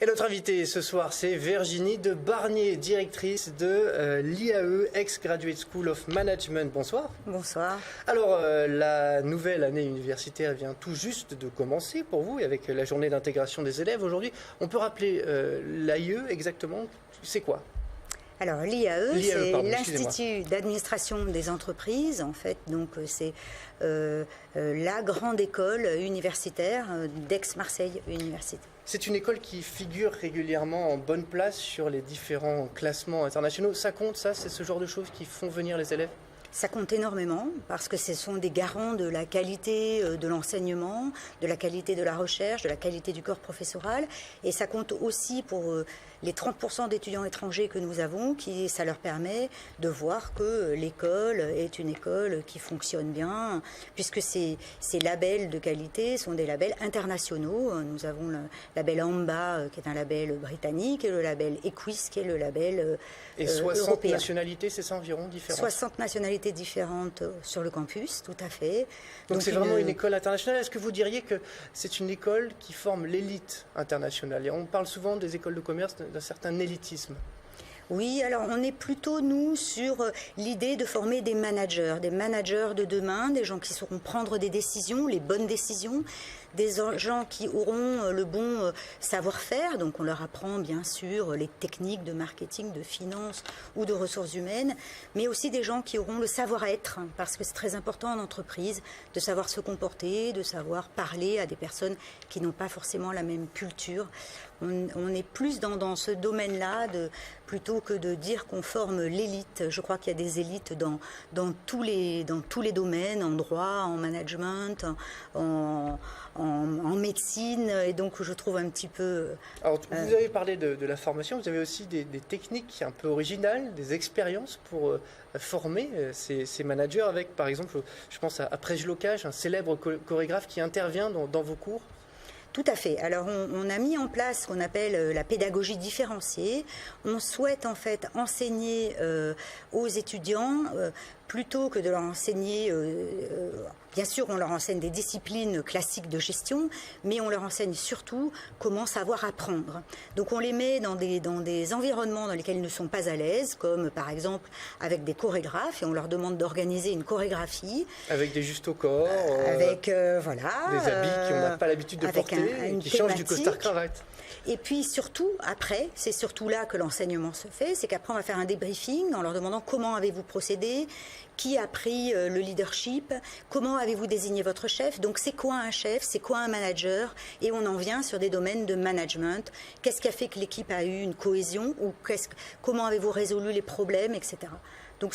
Et notre invitée ce soir, c'est Virginie de Barnier, directrice de l'IAE, Ex-Graduate School of Management. Bonsoir. Bonsoir. Alors, la nouvelle année universitaire vient tout juste de commencer pour vous, et avec la journée d'intégration des élèves aujourd'hui. On peut rappeler l'IAE exactement, c'est quoi ? Alors l'IAE, c'est l'Institut d'administration des entreprises, en fait, donc c'est la grande école universitaire d'Aix-Marseille Université. C'est une école qui figure régulièrement en bonne place sur les différents classements internationaux. Ça compte, ça, c'est ce genre de choses qui font venir les élèves ? Ça compte énormément parce que ce sont des garants de la qualité de l'enseignement, de la qualité de la recherche, de la qualité du corps professoral. Et ça compte aussi pour les 30% d'étudiants étrangers que nous avons, ça leur permet de voir que l'école est une école qui fonctionne bien, puisque ces labels de qualité sont des labels internationaux. Nous avons le label AMBA, qui est un label britannique, et le label EQUIS, qui est le label et 60 européen. Nationalités, c'est ça environ, différentes ? 60 nationalités différentes sur le campus, tout à fait. Donc c'est vraiment une école internationale. Est-ce que vous diriez que c'est une école qui forme l'élite internationale ? Et on parle souvent des écoles de commerce d'un certain élitisme. Oui, alors on est plutôt, nous, sur l'idée de former des managers de demain, des gens qui sauront prendre des décisions, les bonnes décisions, des gens qui auront le bon savoir-faire, donc on leur apprend bien sûr les techniques de marketing, de finance ou de ressources humaines, mais aussi des gens qui auront le savoir-être, parce que c'est très important en entreprise de savoir se comporter, de savoir parler à des personnes qui n'ont pas forcément la même culture. On est plus dans ce domaine-là, plutôt que de dire qu'on forme l'élite. Je crois qu'il y a des élites dans tous les domaines, en droit, en management, en médecine, et donc je trouve un petit peu... Alors, vous avez parlé de la formation, vous avez aussi des techniques un peu originales, des expériences pour former ces managers avec, par exemple, je pense à Prej Locage, un célèbre chorégraphe qui intervient dans vos cours. Tout à fait. Alors on a mis en place ce qu'on appelle la pédagogie différenciée. On souhaite en fait enseigner aux étudiants plutôt que de leur enseigner, bien sûr on leur enseigne des disciplines classiques de gestion, mais on leur enseigne surtout comment savoir apprendre. Donc on les met dans des environnements dans lesquels ils ne sont pas à l'aise, comme par exemple avec des chorégraphes, et on leur demande d'organiser une chorégraphie. Avec des justes au corps, avec voilà, des habits qu'on n'a pas l'habitude de porter, et qui changent du costard-cravate. Et puis surtout, après, c'est surtout là que l'enseignement se fait, c'est qu'après on va faire un débriefing en leur demandant comment avez-vous procédé, qui a pris le leadership, comment avez-vous désigné votre chef, donc c'est quoi un chef, c'est quoi un manager, et on en vient sur des domaines de management, qu'est-ce qui a fait que l'équipe a eu une cohésion, ou comment avez-vous résolu les problèmes, etc. Donc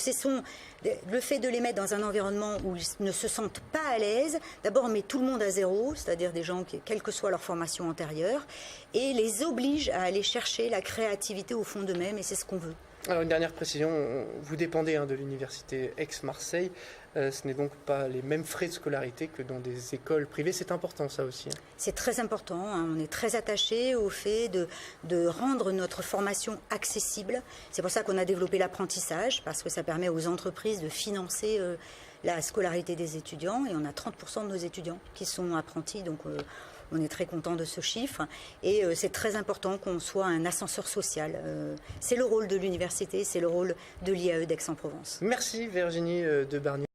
le fait de les mettre dans un environnement où ils ne se sentent pas à l'aise, d'abord on met tout le monde à zéro, c'est-à-dire des gens qui, quelle que soit leur formation antérieure, et les oblige à aller chercher la créativité au fond d'eux-mêmes, et c'est ce qu'on veut. Alors une dernière précision, vous dépendez de l'université Aix-Marseille, ce n'est donc pas les mêmes frais de scolarité que dans des écoles privées, c'est important ça aussi. C'est très important, on est très attaché au fait de rendre notre formation accessible. C'est pour ça qu'on a développé l'apprentissage, parce que ça permet aux entreprises de financer la scolarité des étudiants, et on a 30% de nos étudiants qui sont apprentis, donc on est très content de ce chiffre, et c'est très important qu'on soit un ascenseur social. C'est le rôle de l'université, c'est le rôle de l'IAE d'Aix-en-Provence. Merci Virginie de Barnier.